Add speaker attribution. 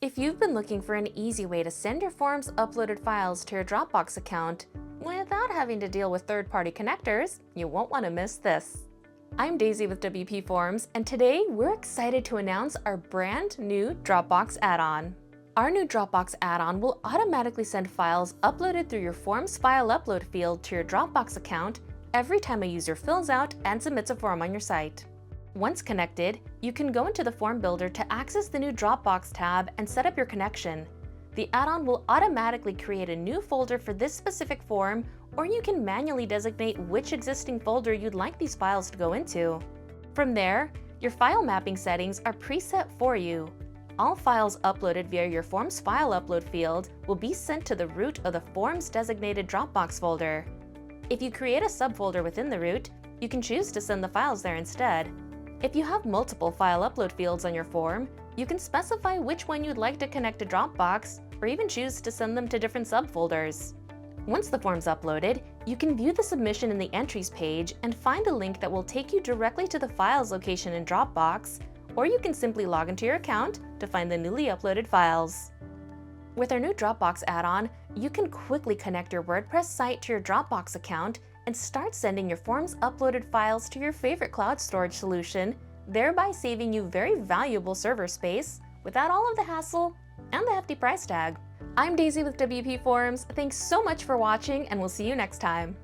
Speaker 1: If you've been looking for an easy way to send your forms uploaded files to your Dropbox account without having to deal with third-party connectors, you won't want to miss this. I'm Daisy with WPForms, and today we're excited to announce our brand new Dropbox add-on. Our new Dropbox add-on will automatically send files uploaded through your Forms file upload field to your Dropbox account every time a user fills out and submits a form on your site. Once connected, you can go into the Form Builder to access the new Dropbox tab and set up your connection. The add-on will automatically create a new folder for this specific form, or you can manually designate which existing folder you'd like these files to go into. From there, your file mapping settings are preset for you. All files uploaded via your Forms file upload field will be sent to the root of the Forms designated Dropbox folder. If you create a subfolder within the root, you can choose to send the files there instead. If you have multiple file upload fields on your form, you can specify which one you'd like to connect to Dropbox, or even choose to send them to different subfolders. Once the form's uploaded, you can view the submission in the Entries page and find a link that will take you directly to the file's location in Dropbox, or you can simply log into your account to find the newly uploaded files. With our new Dropbox add-on, you can quickly connect your WordPress site to your Dropbox account and start sending your Forms uploaded files to your favorite cloud storage solution, thereby saving you very valuable server space without all of the hassle and the hefty price tag. I'm Daisy with WP Forms. Thanks so much for watching, and we'll see you next time.